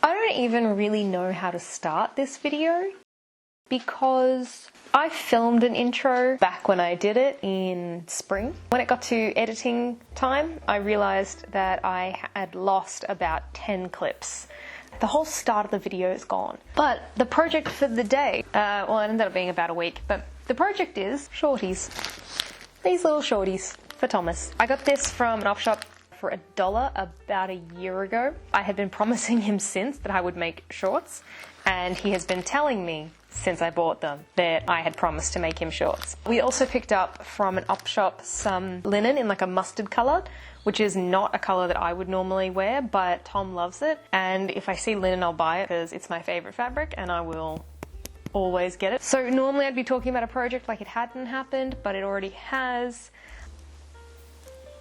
I don't even really know how to start this video because I filmed an intro back when I did it in spring. When it got to editing time, I realized that I had lost about 10 clips. The whole start of the video is gone. But the project for the day, well, it ended up being about a week, but the project is shorties. These little shorties for Thomas. I got this from an op shop for $1 about a year ago. I had been promising him since that I would make shorts, and he has been telling me since I bought them that I had promised to make him shorts. We also picked up from an op shop some linen in like a mustard color, which is not a color that I would normally wear, but Tom loves it, and if I see linen I'll buy it because it's my favorite fabric and I will always get it. So normally I'd be talking about a project like it hadn't happened, but it already has.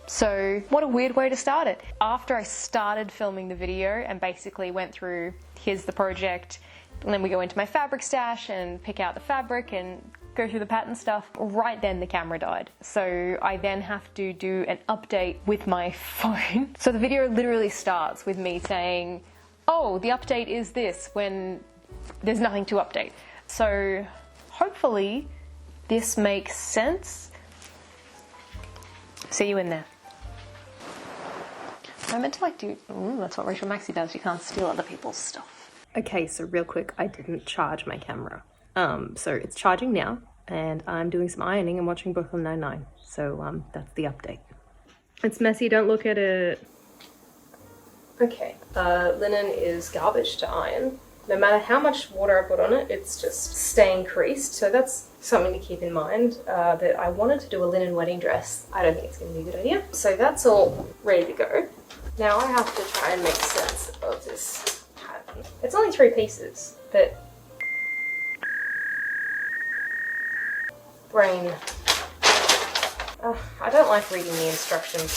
So what a weird way to start it. After I started filming the video and basically went through, here's the project, and then we go into my fabric stash and pick out the fabric and go through the pattern stuff, right then the camera died. So I then have to do an update with my phone. So the video literally starts with me saying, oh, the update is this, when there's nothing to update. So hopefully this makes sense. See you in there. I meant to like do, that's what Rachel Maxey does, you can't steal other people's stuff. Okay, so real quick, I didn't charge my camera. So it's charging now, and I'm doing some ironing and watching Brooklyn Nine-Nine. So that's the update. It's messy, don't look at it. Okay, linen is garbage to iron. No matter how much water I put on it, it's just staying creased. So that's something to keep in mind, that I wanted to do a linen wedding dress. I don't think it's going to be a good idea. So that's all ready to go. Now I have to try and make sense of this pattern. It's only 3 pieces, but brain. I don't like reading the instructions.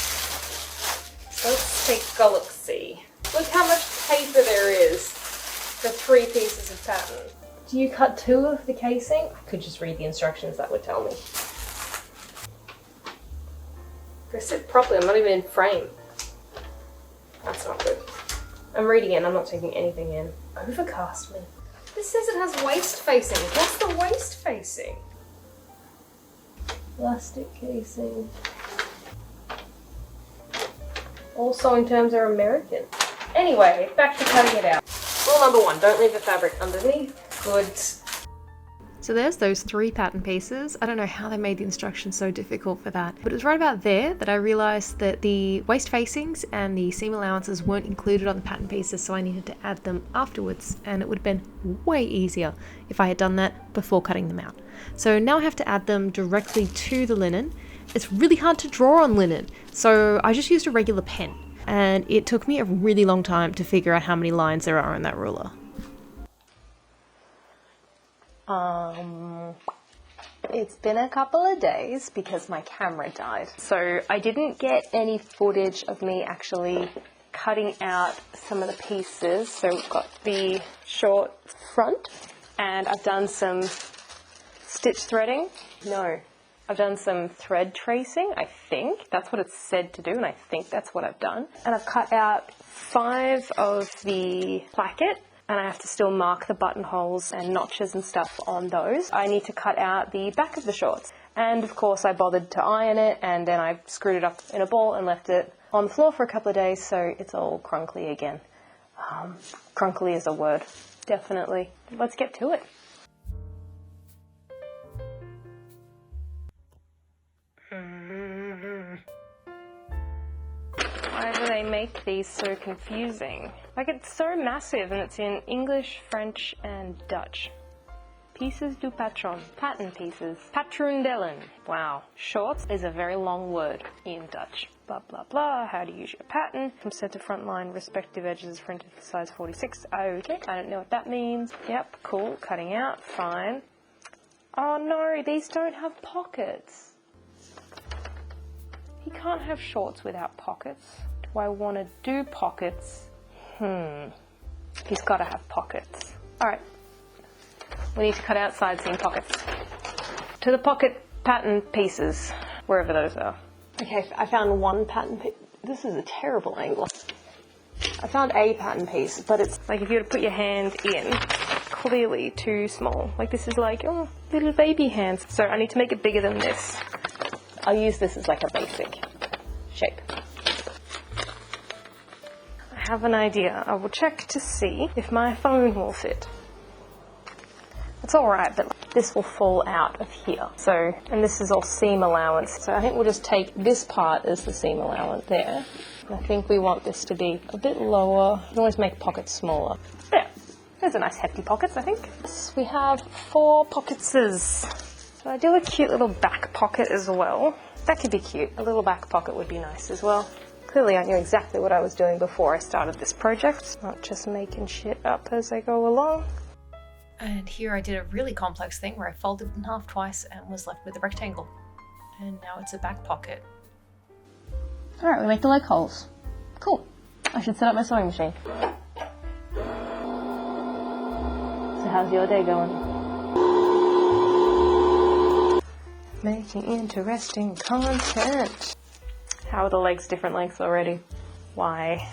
So let's take a look-see. Look how much paper there is for 3 pieces of pattern. Do you cut 2 of the casing? I could just read the instructions, that would tell me. If I sit properly, I'm not even in frame. That's not good. I'm reading it and I'm not taking anything in. Overcast me. This says it has waist facing. What's the waist facing? Plastic casing. All sewing terms are American. Anyway, back to cutting it out. Rule number 1, don't leave the fabric underneath. Good. So there's those 3 pattern pieces. I don't know how they made the instructions so difficult for that, but it was right about there that I realized that the waist facings and the seam allowances weren't included on the pattern pieces, so I needed to add them afterwards, and it would have been way easier if I had done that before cutting them out. So now I have to add them directly to the linen. It's really hard to draw on linen, so I just used a regular pen, and it took me a really long time to figure out how many lines there are on that ruler. It's been a couple of days because my camera died. So I didn't get any footage of me actually cutting out some of the pieces. So we've got the short front, and I've done some stitch threading. No, I've done some thread tracing, I think. That's what it's said to do, and I think that's what I've done. And I've cut out 5 of the placket, and I have to still mark the buttonholes and notches and stuff on those. I need to cut out the back of the shorts. And of course I bothered to iron it, and then I screwed it up in a ball and left it on the floor for a couple of days, so it's all crunkly again. Crunkly is a word, definitely. Let's get to it. Why do they make these so confusing? Like, it's so massive and it's in English, French and Dutch. Pieces du patron. Pattern pieces. Patroondellen. Wow. Shorts is a very long word in Dutch. Blah, blah, blah. How to use your pattern. From center front line, respective edges printed for size 46. Okay, I don't know what that means. Yep, cool. Cutting out. Fine. Oh no, these don't have pockets. You can't have shorts without pockets. Do I want to do pockets? He's got to have pockets. Alright. We need to cut out side seam pockets. To the pocket pattern pieces, wherever those are. Okay, I found one pattern piece. This is a terrible angle. I found a pattern piece, but it's like if you were to put your hand in, clearly too small. Like this is like, oh, little baby hands. So I need to make it bigger than this. I'll use this as like a basic shape. I have an idea. I will check to see if my phone will fit. It's alright, but this will fall out of here. So, and this is all seam allowance. So I think we'll just take this part as the seam allowance there. And I think we want this to be a bit lower. You can always make pockets smaller. There. There's a nice hefty pockets, I think. So we have 4 pocketses. So I do a cute little back pocket as well. That could be cute. A little back pocket would be nice as well. Clearly I knew exactly what I was doing before I started this project. Not just making shit up as I go along. And here I did a really complex thing where I folded it in half twice and was left with a rectangle. And now it's a back pocket. Alright, we make the leg holes. Cool. I should set up my sewing machine. So how's your day going? Making interesting content. How are the legs different lengths already? Why?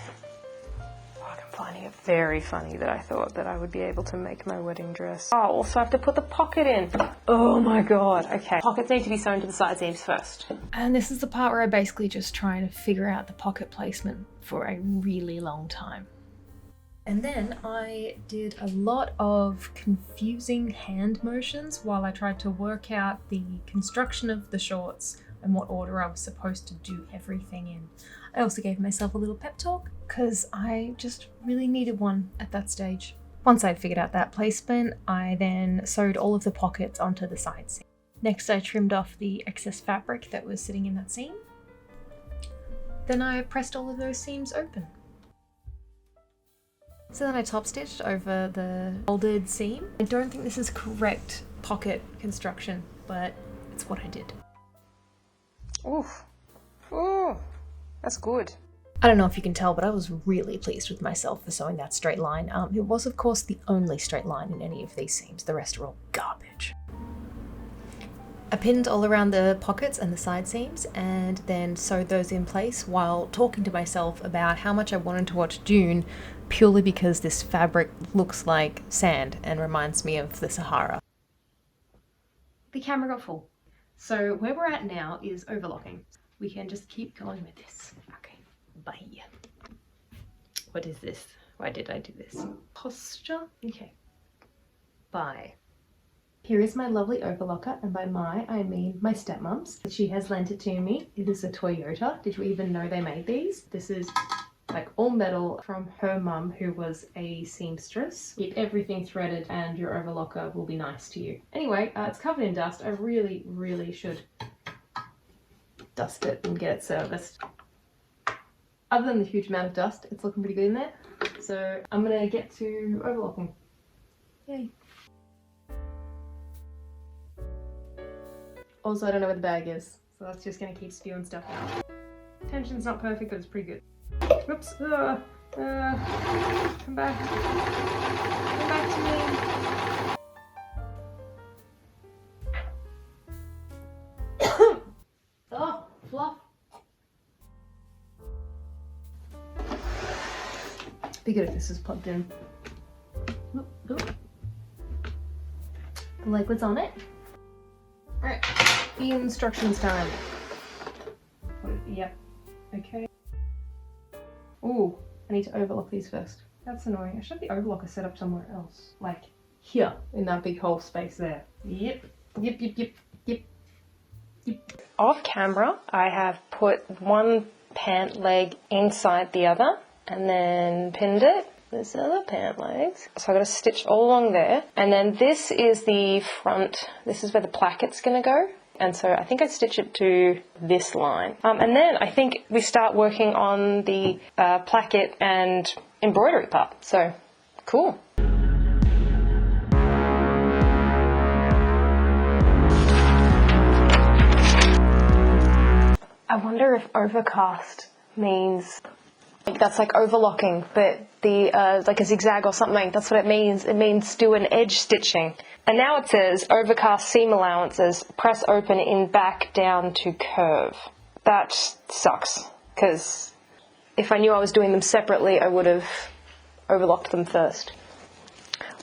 I'm finding it very funny that I thought that I would be able to make my wedding dress. Oh, also I have to put the pocket in. Oh my god, okay. Pockets need to be sewn to the side seams first. And this is the part where I basically just try to figure out the pocket placement for a really long time. And then I did a lot of confusing hand motions while I tried to work out the construction of the shorts and what order I was supposed to do everything in. I also gave myself a little pep talk because I just really needed one at that stage. Once I'd figured out that placement, I then sewed all of the pockets onto the side seam. Next, I trimmed off the excess fabric that was sitting in that seam. Then I pressed all of those seams open. So then I top stitched over the folded seam. I don't think this is correct pocket construction, but it's what I did. Oof. Ooh, that's good. I don't know if you can tell, but I was really pleased with myself for sewing that straight line. It was, of course, the only straight line in any of these seams. The rest are all garbage. I pinned all around the pockets and the side seams and then sewed those in place while talking to myself about how much I wanted to watch Dune, purely because this fabric looks like sand and reminds me of the Sahara. The camera got full. So where we're at now is overlocking. We can just keep going with this. Okay, bye. What is this? Why did I do this? Posture? Okay. Bye. Here is my lovely overlocker, and by my, I mean my stepmom's. She has lent it to me. It is a Toyota. Did you even know they made these? This is like all metal from her mum, who was a seamstress. Keep everything threaded and your overlocker will be nice to you. Anyway, it's covered in dust. I really, really should dust it and get it serviced. Other than the huge amount of dust, it's looking pretty good in there. So I'm gonna get to overlocking. Yay. Also, I don't know where the bag is, so that's just gonna keep spewing stuff out. Tension's not perfect, but it's pretty good. Whoops. Come back. Come back to me. Oh, fluff. Be good if this is plugged in. Oop, oop. The liquid's on it. Alright, instructions time. Yep, okay. Ooh, I need to overlock these first. That's annoying. I should have the overlocker set up somewhere else. Like here, in that big whole space there. Yep. Off camera, I have put one pant leg inside the other and then pinned it. This are the pant legs. So I've got to stitch all along there. And then this is the front. This is where the placket's going to go. And so I think I stitch it to this line. And then I think we start working on the placket and embroidery part. So, cool. I wonder if overcast means... That's like overlocking, but the like a zigzag or something. That's what it means. It means do an edge stitching. And now it says overcast seam allowances, press open in back down to curve. That sucks, because If I knew I was doing them separately, I would have overlocked them first.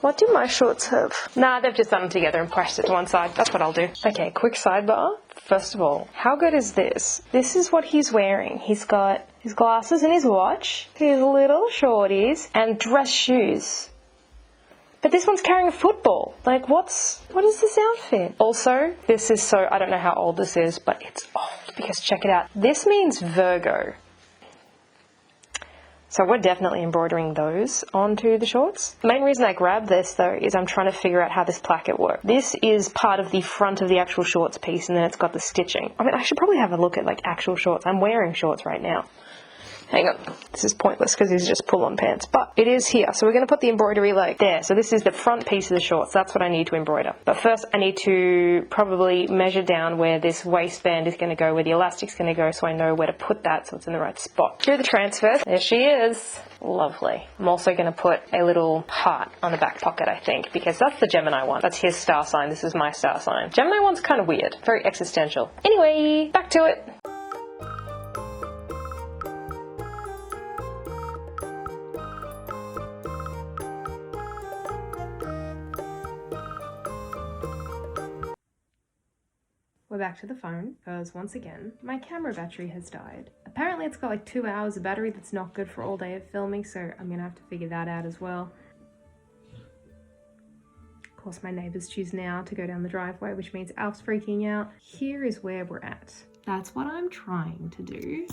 What do my shorts have? Nah, they've just done them together and pressed it to one side. That's what I'll do. Okay, quick sidebar. First of all, how good is this? This is what he's wearing. He's got his glasses and his watch, his little shorties, and dress shoes. But this one's carrying a football. Like, what is this outfit? Also, this is so, I don't know how old this is, but it's old because check it out. This means Virgo. So we're definitely embroidering those onto the shorts. The main reason I grabbed this though is I'm trying to figure out how this placket works. This is part of the front of the actual shorts piece, and then it's got the stitching. I mean, I should probably have a look at like actual shorts. I'm wearing shorts right now. Hang on, this is pointless because these are just pull-on pants, but it is here. So we're going to put the embroidery like there. So this is the front piece of the shorts. That's what I need to embroider. But first I need to probably measure down where this waistband is going to go, where the elastic's going to go, so I know where to put that so it's in the right spot. Here are the transfers. There she is. Lovely. I'm also going to put a little heart on the back pocket, I think, because that's the Gemini one. That's his star sign. This is my star sign. Gemini one's kind of weird. Very existential. Anyway, back to it. We're back to the phone, because once again, my camera battery has died. Apparently it's got like 2 hours of battery that's not good for all day of filming, so I'm gonna have to figure that out as well. Of course, my neighbours choose now to go down the driveway, which means Alf's freaking out. Here is where we're at. That's what I'm trying to do.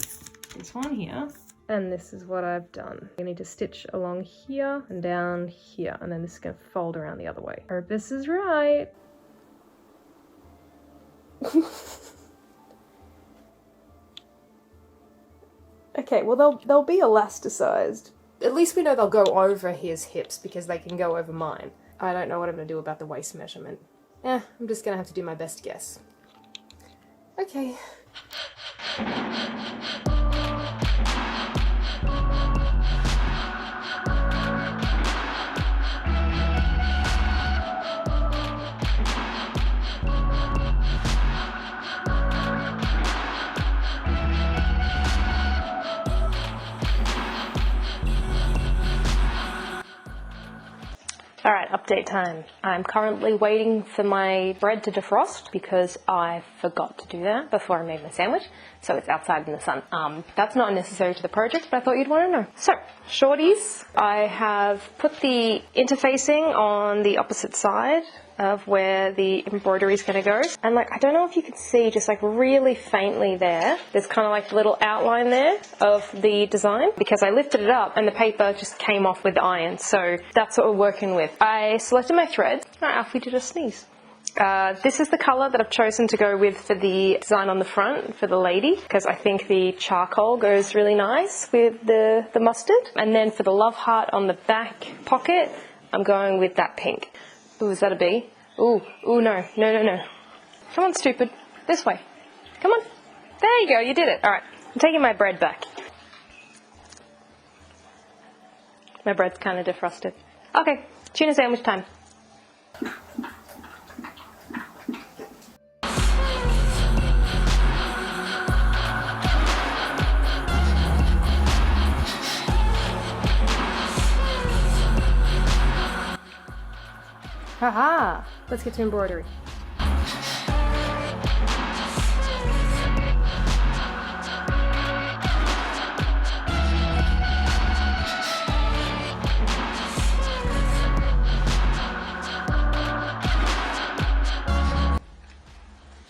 This one here. And this is what I've done. I need to stitch along here and down here, and then this is gonna fold around the other way. I hope this is right. Okay, well they'll be elasticized. At least we know they'll go over his hips because they can go over mine. I don't know what I'm gonna do about the waist measurement. I'm just gonna have to do my best guess. Okay. Alright, update time. I'm currently waiting for my bread to defrost because I forgot to do that before I made my sandwich, so it's outside in the sun. That's not necessary to the project, but I thought you'd want to know. So, shorties, I have put the interfacing on the opposite side of where the embroidery is going to go, and like, I don't know if you can see just like really faintly there's kind of like a little outline there of the design because I lifted it up and the paper just came off with the iron, so that's what we're working with. I selected my thread. Alfie did a sneeze. This is the colour that I've chosen to go with for the design on the front for the lady, because I think the charcoal goes really nice with the mustard. And then for the love heart on the back pocket, I'm going with that pink. Ooh, is that a bee? Ooh, no. Come on, stupid. This way. Come on. There you go, you did it. Alright, I'm taking my bread back. My bread's kind of defrosted. Okay, tuna sandwich time. Haha! Let's get to embroidery.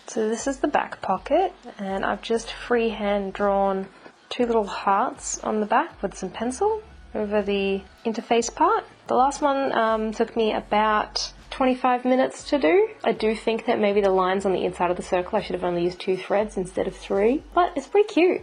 So this is the back pocket, and I've just freehand drawn 2 little hearts on the back with some pencil over the interface part. The last one took me about 25 minutes to do. I do think that maybe the lines on the inside of the circle, I should have only used 2 threads instead of 3, but it's pretty cute.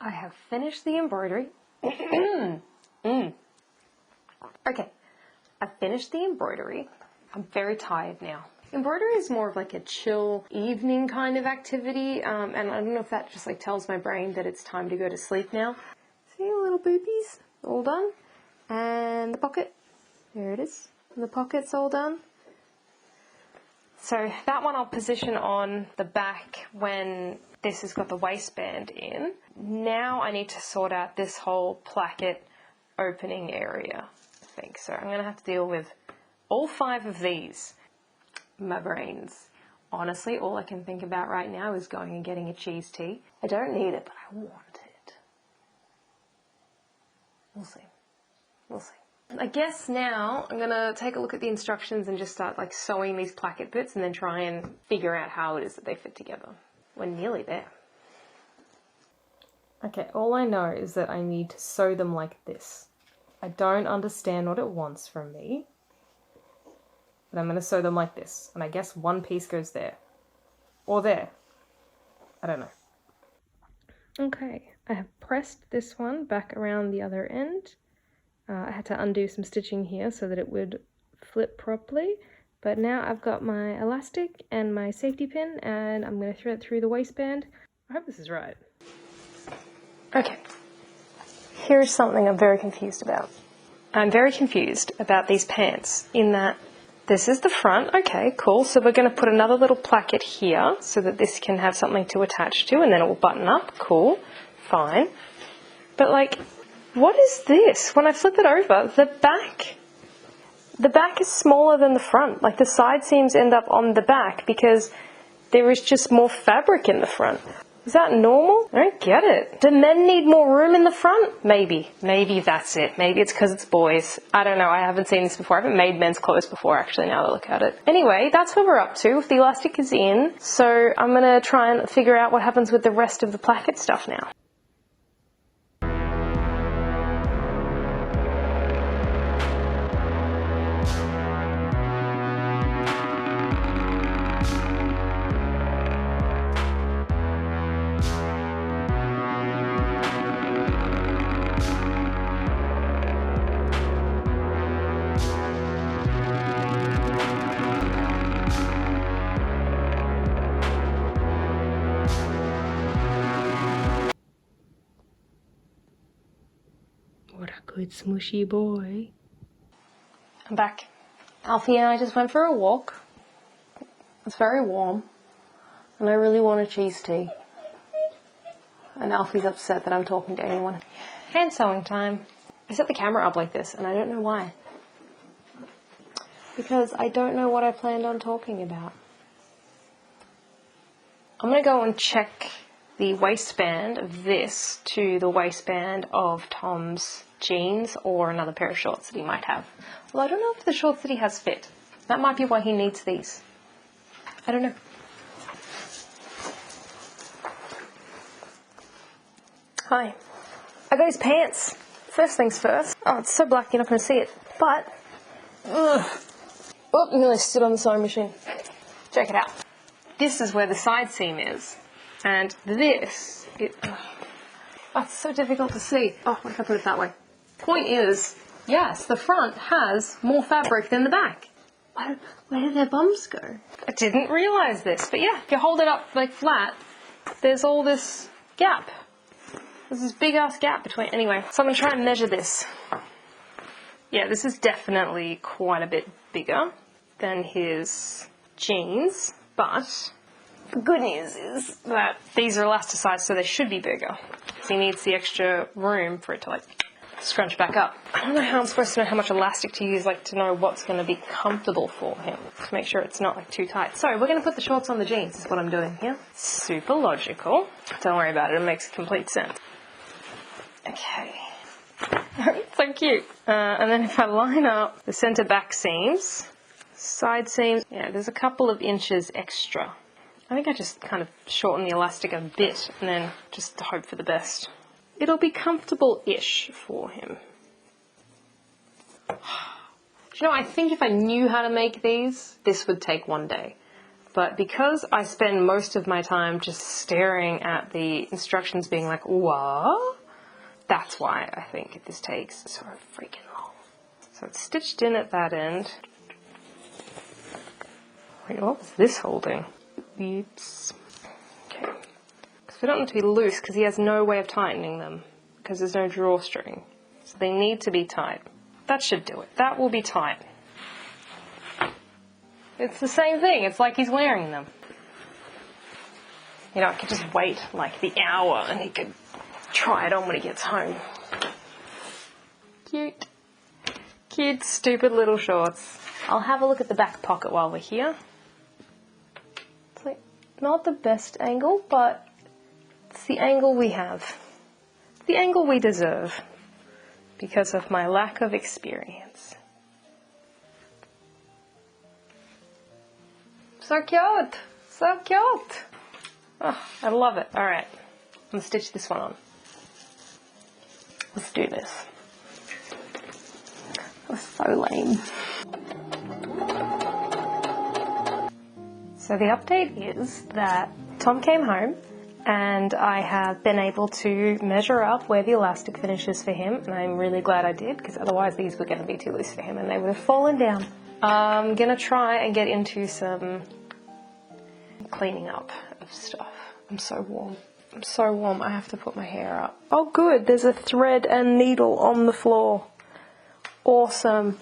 I have finished the embroidery. Okay, I've finished the embroidery. I'm very tired now. Embroidery is more of like a chill evening kind of activity, and I don't know if that just like tells my brain that it's time to go to sleep now. See, little boobies, all done. And the pocket, there it is. And the pocket's all done. So that one I'll position on the back when this has got the waistband in. Now I need to sort out this whole placket opening area, I think. So I'm going to have to deal with all 5 of these. My brains. Honestly, all I can think about right now is going and getting a cheese tea. I don't need it, but I want it. We'll see. We'll see. I guess now I'm going to take a look at the instructions and just start like sewing these placket bits and then try and figure out how it is that they fit together. We're nearly there. Okay, all I know is that I need to sew them like this. I don't understand what it wants from me. But I'm going to sew them like this. And I guess one piece goes there. Or there. I don't know. Okay, I have pressed this one back around the other end. I had to undo some stitching here so that it would flip properly. But now I've got my elastic and my safety pin, and I'm going to thread it through the waistband. I hope this is right. Okay. Here's something I'm very confused about. I'm very confused about these pants in that this is the front. Okay, cool. So we're going to put another little placket here so that this can have something to attach to, and then it will button up. Cool. Fine. But like, what is this? When I flip it over, the back is smaller than the front. Like the side seams end up on the back because there is just more fabric in the front. Is that normal? I don't get it. Do men need more room in the front? Maybe. Maybe that's it. Maybe it's because it's boys. I don't know. I haven't seen this before. I haven't made men's clothes before, actually, now that I look at it. Anyway, that's what we're up to. The elastic is in. So I'm going to try and figure out what happens with the rest of the placket stuff now. What a good smushy boy. I'm back. Alfie and I just went for a walk. It's very warm. And I really want a cheese tea. And Alfie's upset that I'm talking to anyone. Hand sewing time. I set the camera up like this and I don't know why. Because I don't know what I planned on talking about. I'm going to go and check the waistband of this to the waistband of Tom's jeans or another pair of shorts that he might have. Well, I don't know if the shorts that he has fit. That might be why he needs these. I don't know. Hi. I got his pants. First things first. Oh, it's so black you're not going to see it. But, ugh. Oh, nearly stood on the sewing machine. Check it out. This is where the side seam is. And this, oh, it's so difficult to see. Oh, what if I put it that way? Point is, yes, the front has more fabric than the back. Where did their bums go? I didn't realise this, but yeah, if you hold it up like flat, there's all this gap. There's this big ass gap between, anyway, so I'm going to try and measure this. Yeah, this is definitely quite a bit bigger than his jeans, but the good news is that these are elasticized, so they should be bigger. So he needs the extra room for it to like scrunch back up. I don't know how I'm supposed to know how much elastic to use, like to know what's going to be comfortable for him, to make sure it's not like too tight. So we're going to put the shorts on the jeans is what I'm doing here. Super logical. Don't worry about it, it makes complete sense. Okay. So cute. And then if I line up the center back seams, side seams, yeah, there's a couple of inches extra. I think I just kind of shorten the elastic a bit and then just hope for the best. It'll be comfortable-ish for him. Do you know, I think if I knew how to make these, this would take one day. But because I spend most of my time just staring at the instructions being like, what? That's why I think this takes so freaking long. So it's stitched in at that end. Wait, what was this holding? Oops. Okay. Because we don't want them to be loose because he has no way of tightening them because there's no drawstring. So they need to be tight. That should do it. That will be tight. It's the same thing. It's like he's wearing them. You know, I could just wait like the hour and he could try it on when he gets home. Cute. Cute, stupid little shorts. I'll have a look at the back pocket while we're here. It's like not the best angle, but it's the angle we have. The angle we deserve because of my lack of experience. So cute! So cute! Oh, I love it. Alright, I'm going to stitch this one on. Let's do this. That was so lame. So the update is that Tom came home and I have been able to measure up where the elastic finishes for him, and I'm really glad I did because otherwise these were going to be too loose for him and they would have fallen down. I'm going to try and get into some cleaning up of stuff. I'm so warm. I'm so warm. I have to put my hair up. Oh good, there's a thread and needle on the floor. Awesome.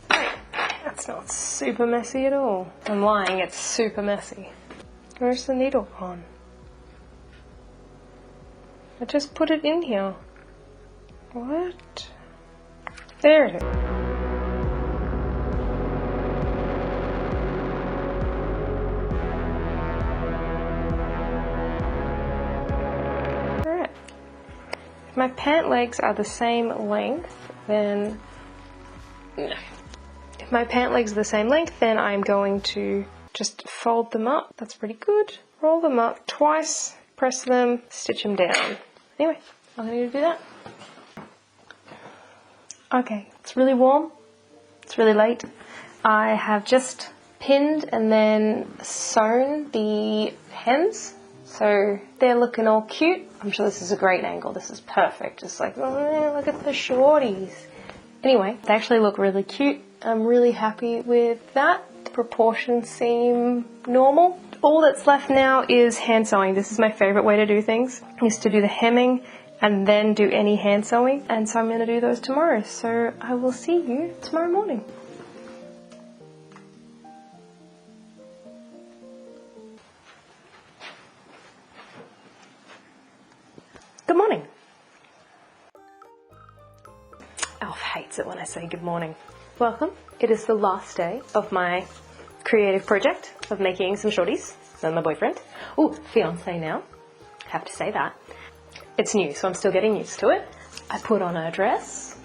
That's not super messy at all. I'm lying, it's super messy. Where's the needle gone? I just put it in here. What? There it is. Alright. If my pant legs are the same length, then... No. If my pant legs are the same length, then I'm going to just fold them up. That's pretty good. Roll them up twice, press them, stitch them down. Anyway, I'm going to do that. Okay, it's really warm. It's really late. I have just pinned and then sewn the hems. So they're looking all cute. I'm sure this is a great angle. This is perfect. Just like, oh, look at the shorties. Anyway, they actually look really cute. I'm really happy with that. The proportions seem normal. All that's left now is hand sewing. This is my favorite way to do things, is to do the hemming and then do any hand sewing. And so I'm going to do those tomorrow. So I will see you tomorrow morning. Good morning. Alf hates it when I say good morning. Welcome. It is the last day of my creative project of making some shorties. And my boyfriend. Ooh, fiance now. Have to say that. It's new, so I'm still getting used to it. I put on a dress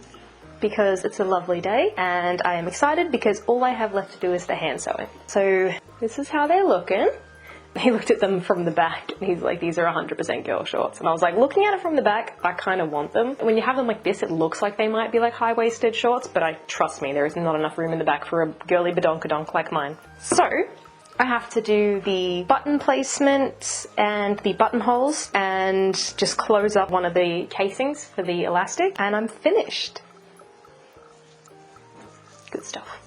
because it's a lovely day, and I am excited because all I have left to do is the hand sewing. So this is how they're looking. He looked at them from the back and he's like, these are 100% girl shorts. And I was like, looking at it from the back, I kind of want them. When you have them like this, it looks like they might be like high-waisted shorts, but trust me, there is not enough room in the back for a girly badonkadonk like mine. So I have to do the button placement and the buttonholes and just close up one of the casings for the elastic, and I'm finished. Good stuff.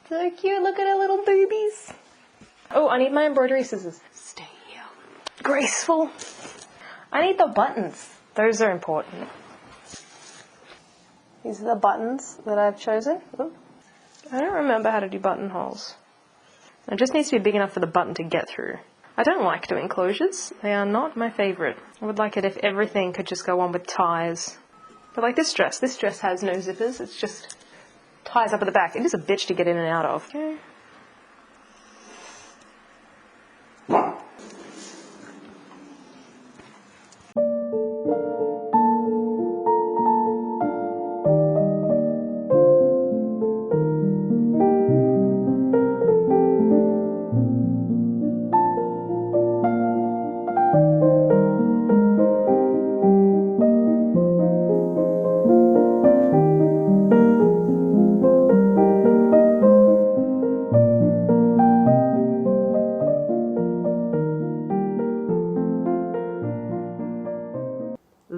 So cute, look at her little boobies. Oh, I need my embroidery scissors. Stay here. Graceful. I need the buttons. Those are important. These are the buttons that I've chosen. Ooh. I don't remember how to do buttonholes. It just needs to be big enough for the button to get through. I don't like doing closures. They are not my favourite. I would like it if everything could just go on with ties. But like this dress has no zippers. It's just ties up at the back. It is a bitch to get in and out of. Okay.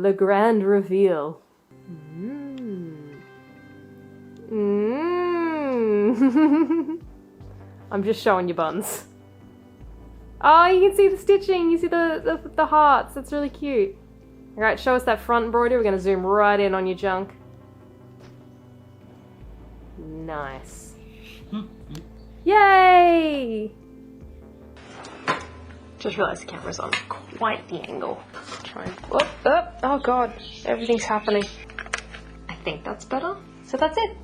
The grand reveal. I'm just showing you buns. Oh, you can see the stitching. You see the hearts. That's really cute. All right, show us that front embroidery. We're gonna zoom right in on your junk. Nice. Yay! Just realized the camera's on quite the angle. Try and... oh god, everything's happening. I think that's better. So that's it.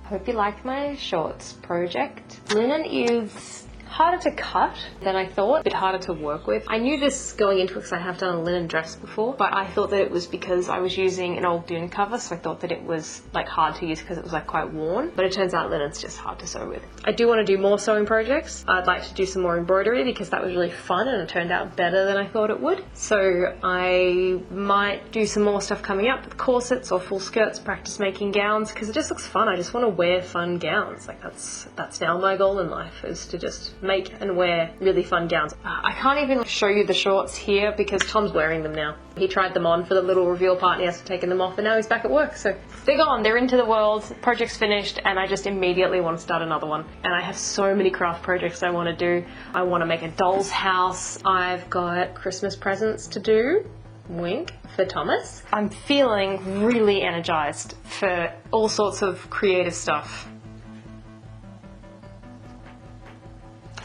Hope you liked my shorts project. Linen is harder to cut than I thought, a bit harder to work with. I knew this going into it because I have done a linen dress before, but I thought that it was because I was using an old dune cover, so I thought that it was like hard to use because it was like quite worn, but it turns out linen's just hard to sew with. I do want to do more sewing projects. I'd like to do some more embroidery because that was really fun and it turned out better than I thought it would. So I might do some more stuff coming up with corsets or full skirts, practice making gowns, because it just looks fun. I just want to wear fun gowns. Like that's now my goal in life, is to just make and wear really fun gowns. I can't even show you the shorts here because Tom's wearing them now. He tried them on for the little reveal part and he has to take them off, and now he's back at work. So they're gone, they're into the world, project's finished, and I just immediately want to start another one. And I have so many craft projects I want to do. I want to make a doll's house. I've got Christmas presents to do. Wink, for Thomas. I'm feeling really energized for all sorts of creative stuff.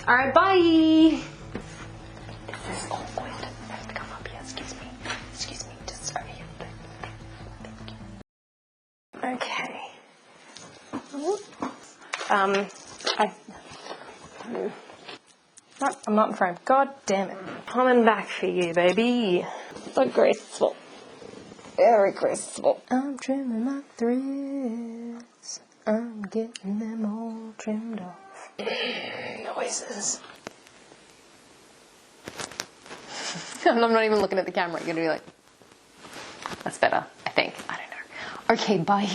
Alright, bye! This is awkward. I have to come up here, excuse me. Excuse me, just over here. Okay. I'm not in frame. God damn it. Coming back for you, baby. So graceful. Very graceful. I'm trimming my threads. I'm getting them all trimmed off. Noises. I'm not even looking at the camera. You're gonna be like, that's better, I think. I don't know. Okay, bye.